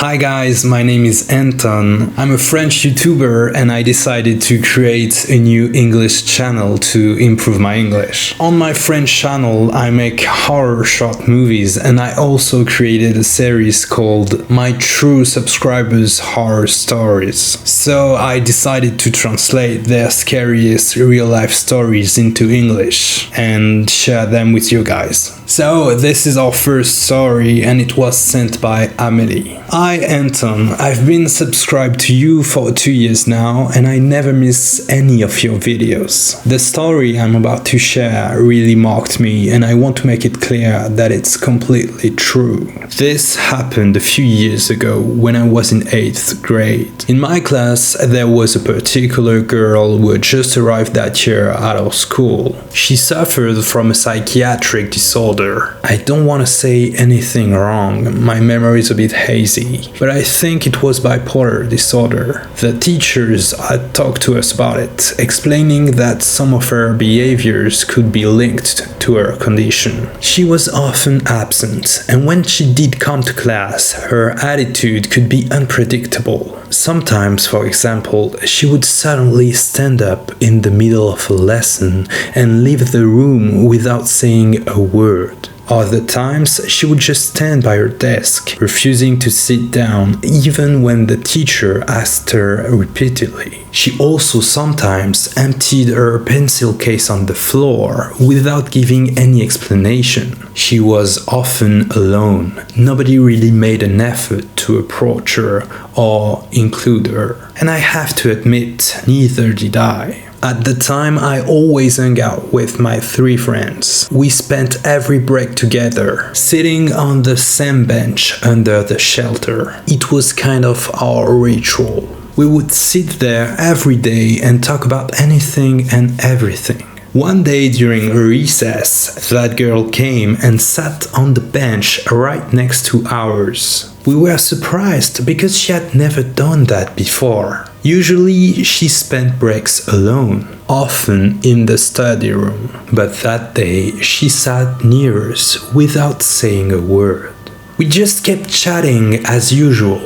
Hi guys, my name is Anton. I'm a French YouTuber and I decided to create a new English channel to improve my English. On my French channel, I make horror short movies and I also created a series called My True Subscribers Horror Stories. So I decided to translate their scariest real-life stories into English and share them with you guys. So this is our first story and it was sent by Amelie. Hi Anton, I've been subscribed to you for 2 years now and I never miss any of your videos. The story I'm about to share really marked me and I want to make it clear that it's completely true. This happened a few years ago when I was in 8th grade. In my class there was a particular girl who had just arrived that year at our school. She suffered from a psychiatric disorder. I don't want to say anything wrong, my memory is a bit hazy, but I think it was bipolar disorder. The teachers had talked to us about it, explaining that some of her behaviors could be linked to her condition. She was often absent, and when she did come to class, her attitude could be unpredictable. Sometimes, for example, she would suddenly stand up in the middle of a lesson and leave the room without saying a word. Other times, she would just stand by her desk, refusing to sit down even when the teacher asked her repeatedly. She also sometimes emptied her pencil case on the floor without giving any explanation. She was often alone. Nobody really made an effort to approach her or include her. And I have to admit, neither did I. At the time, I always hung out with my 3 friends. We spent every break together, sitting on the same bench under the shelter. It was kind of our ritual. We would sit there every day and talk about anything and everything. One day during recess, that girl came and sat on the bench right next to ours. We were surprised because she had never done that before. Usually she spent breaks alone, often in the study room, but that day she sat near us without saying a word. We just kept chatting as usual.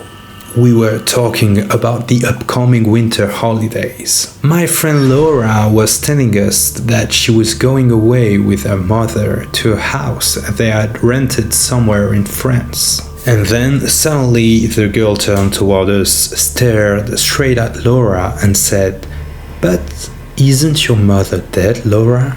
We were talking about the upcoming winter holidays. My friend Laura was telling us that she was going away with her mother to a house they had rented somewhere in France. And then suddenly the girl turned toward us, stared straight at Laura and said, "But isn't your mother dead, Laura?"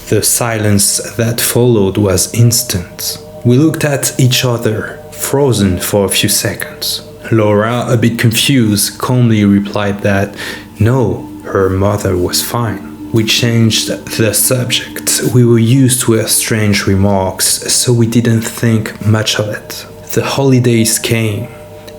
The silence that followed was instant. We looked at each other, frozen for a few seconds. Laura, a bit confused, calmly replied that no, her mother was fine. We changed the subject. We were used to her strange remarks, so we didn't think much of it. The holidays came.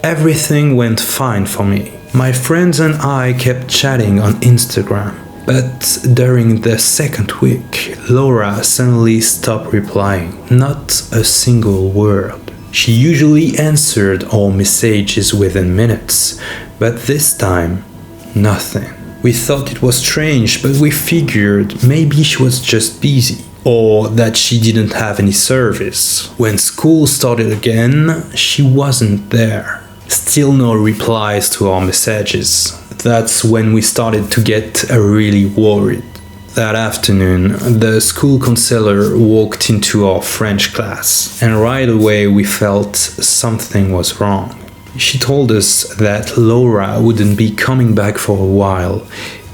Everything went fine for me. My friends and I kept chatting on Instagram. But during the second week, Laura suddenly stopped replying. Not a single word. She usually answered all messages within minutes, but this time, nothing. We thought it was strange, but we figured maybe she was just busy, or that she didn't have any service. When school started again, she wasn't there. Still no replies to our messages. That's when we started to get really worried. That afternoon, the school counselor walked into our French class, and right away we felt something was wrong. She told us that Laura wouldn't be coming back for a while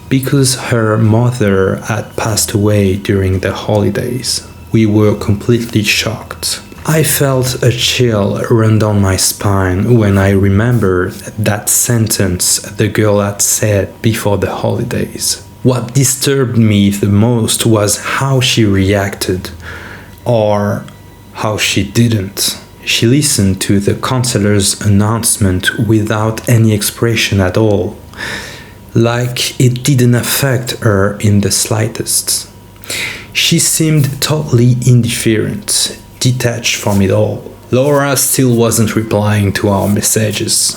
because her mother had passed away during the holidays. We were completely shocked. I felt a chill run down my spine when I remembered that sentence the girl had said before the holidays. What disturbed me the most was how she reacted, or how she didn't. She listened to the counselor's announcement without any expression at all, like it didn't affect her in the slightest. She seemed totally indifferent, detached from it all. Laura still wasn't replying to our messages.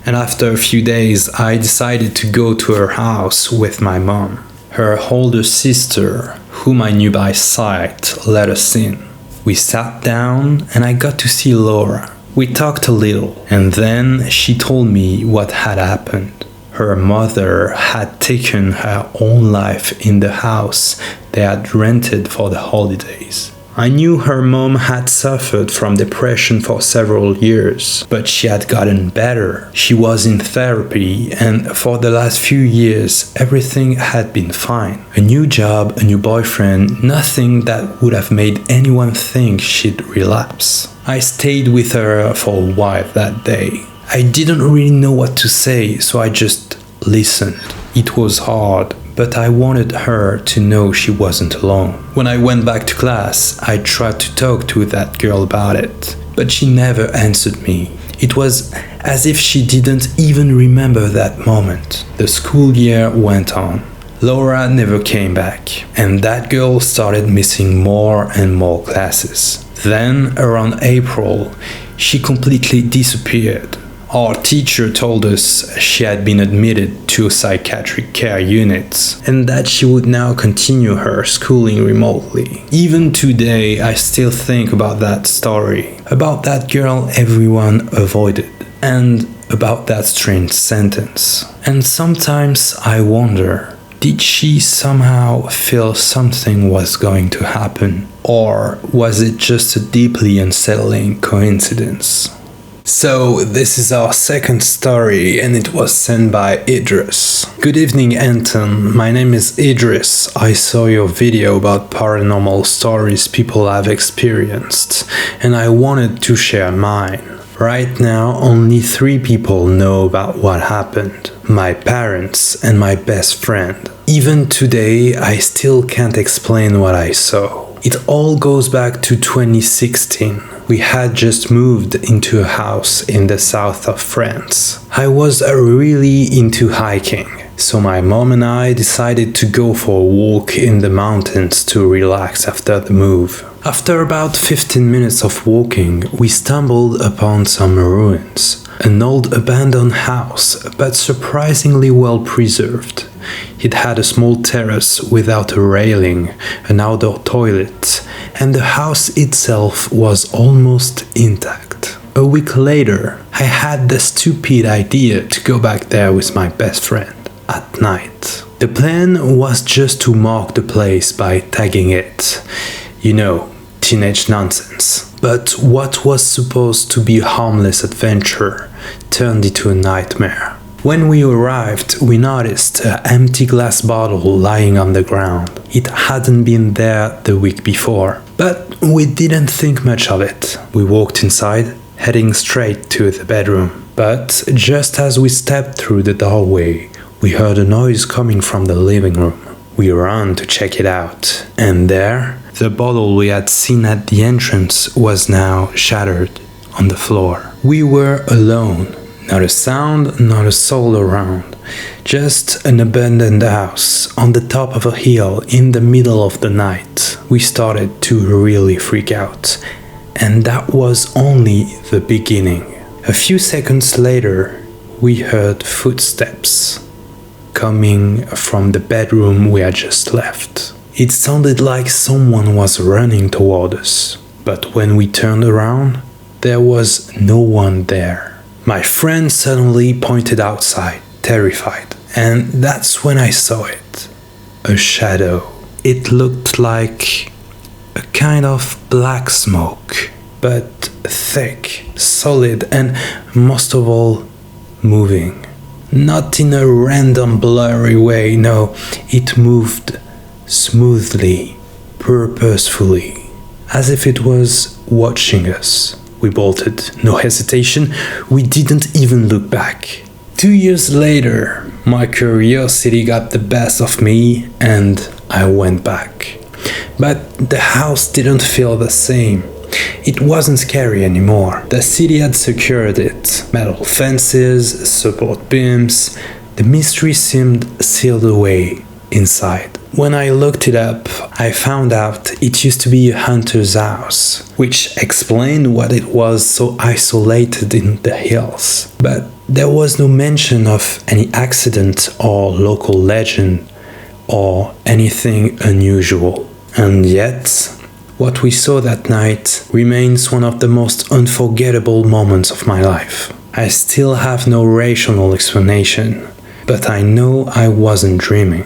And after a few days, I decided to go to her house with my mom. Her older sister, whom I knew by sight, let us in. We sat down and I got to see Laura. We talked a little, and then she told me what had happened. Her mother had taken her own life in the house they had rented for the holidays. I knew her mom had suffered from depression for several years, but she had gotten better. She was in therapy, and for the last few years, everything had been fine. A new job, a new boyfriend, nothing that would have made anyone think she'd relapse. I stayed with her for a while that day. I didn't really know what to say, so I just listened. It was hard, but I wanted her to know she wasn't alone. When I went back to class, I tried to talk to that girl about it, but she never answered me. It was as if she didn't even remember that moment. The school year went on. Laura never came back, and that girl started missing more and more classes. Then, around April, she completely disappeared. Our teacher told us she had been admitted to a psychiatric care unit and that she would now continue her schooling remotely. Even today, I still think about that story, about that girl everyone avoided, and about that strange sentence. And sometimes I wonder, did she somehow feel something was going to happen? Or was it just a deeply unsettling coincidence? So, this is our second story, and it was sent by Idris. Good evening, Anton. My name is Idris. I saw your video about paranormal stories people have experienced, and I wanted to share mine. Right now, only 3 people know about what happened. My parents and my best friend. Even today, I still can't explain what I saw. It all goes back to 2016. We had just moved into a house in the south of France. I was really into hiking, so my mom and I decided to go for a walk in the mountains to relax after the move. After about 15 minutes of walking, we stumbled upon some ruins. An old abandoned house, but surprisingly well preserved. It had a small terrace without a railing, an outdoor toilet, and the house itself was almost intact. A week later, I had the stupid idea to go back there with my best friend at night. The plan was just to mark the place by tagging it. You know, teenage nonsense. But what was supposed to be a harmless adventure turned into a nightmare. When we arrived, we noticed an empty glass bottle lying on the ground. It hadn't been there the week before, but we didn't think much of it. We walked inside, heading straight to the bedroom. But just as we stepped through the doorway, we heard a noise coming from the living room. We ran to check it out, and there, the bottle we had seen at the entrance was now shattered on the floor. We were alone. Not a sound, not a soul around. Just an abandoned house on the top of a hill in the middle of the night. We started to really freak out, and that was only the beginning. A few seconds later, we heard footsteps coming from the bedroom we had just left. It sounded like someone was running toward us, but when we turned around, there was no one there. My friend suddenly pointed outside, terrified, and that's when I saw it. A shadow. It looked like a kind of black smoke, but thick, solid, and most of all, moving. Not in a random blurry way, no, it moved smoothly, purposefully, as if it was watching us. We bolted, no hesitation, we didn't even look back. 2 years later, my curiosity got the best of me and I went back. But the house didn't feel the same. It wasn't scary anymore. The city had secured it. Metal fences, support beams. The mystery seemed sealed away inside. When I looked it up, I found out it used to be a hunter's house, which explained why it was so isolated in the hills. But there was no mention of any accident or local legend or anything unusual. And yet, What we saw that night remains one of the most unforgettable moments of my life. I still have no rational explanation, but I know I wasn't dreaming.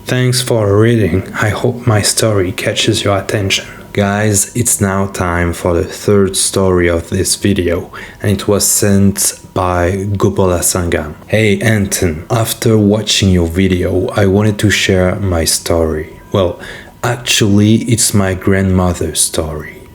Thanks for reading. I hope my story catches your attention. Guys, it's now time for the third story of this video, and it was sent by Gopola Sangam. Hey Anton, after watching your video, I wanted to share my story. Well, actually, it's my grandmother's story.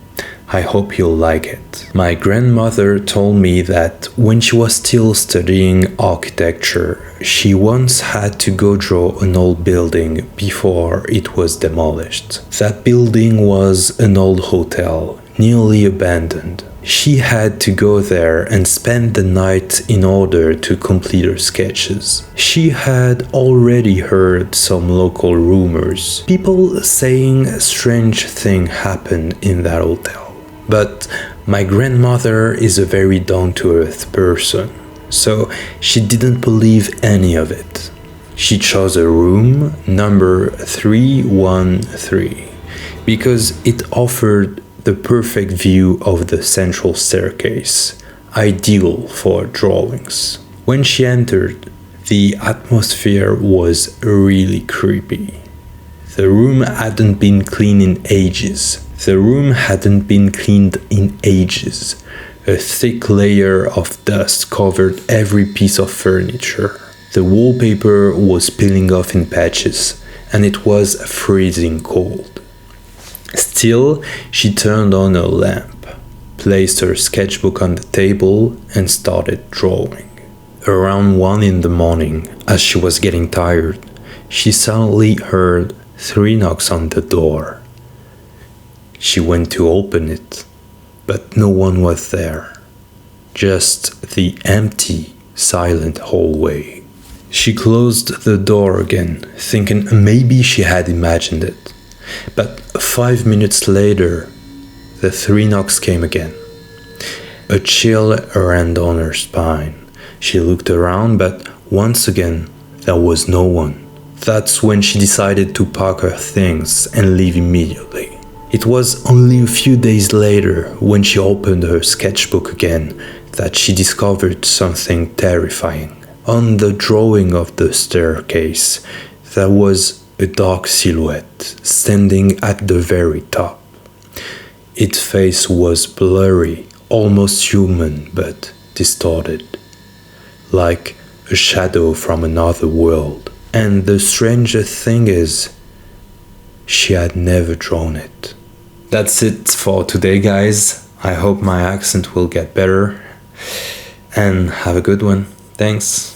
I hope you'll like it. My grandmother told me that when she was still studying architecture, she once had to go draw an old building before it was demolished. That building was an old hotel, nearly abandoned. She had to go there and spend the night in order to complete her sketches. She had already heard some local rumors, people saying a strange thing happened in that hotel. But my grandmother is a very down-to-earth person, so she didn't believe any of it. She chose a room number 313 because it offered the perfect view of the central staircase, ideal for drawings. When she entered, the atmosphere was really creepy. The room hadn't been cleaned in ages. A thick layer of dust covered every piece of furniture. The wallpaper was peeling off in patches, and it was freezing cold. Still, she turned on her lamp, placed her sketchbook on the table, and started drawing. Around 1 in the morning, as she was getting tired, she suddenly heard 3 knocks on the door. She went to open it, but no one was there. Just the empty, silent hallway. She closed the door again, thinking maybe she had imagined it. But 5 minutes later, the 3 knocks came again. A chill ran down her spine. She looked around, but once again, there was no one. That's when she decided to pack her things and leave immediately. It was only a few days later, when she opened her sketchbook again, that she discovered something terrifying. On the drawing of the staircase, there was a dark silhouette standing at the very top. Its face was blurry, almost human, but distorted, like a shadow from another world. And the strangest thing is, she had never drawn it. That's it for today, guys. I hope my accent will get better. And have a good one. Thanks.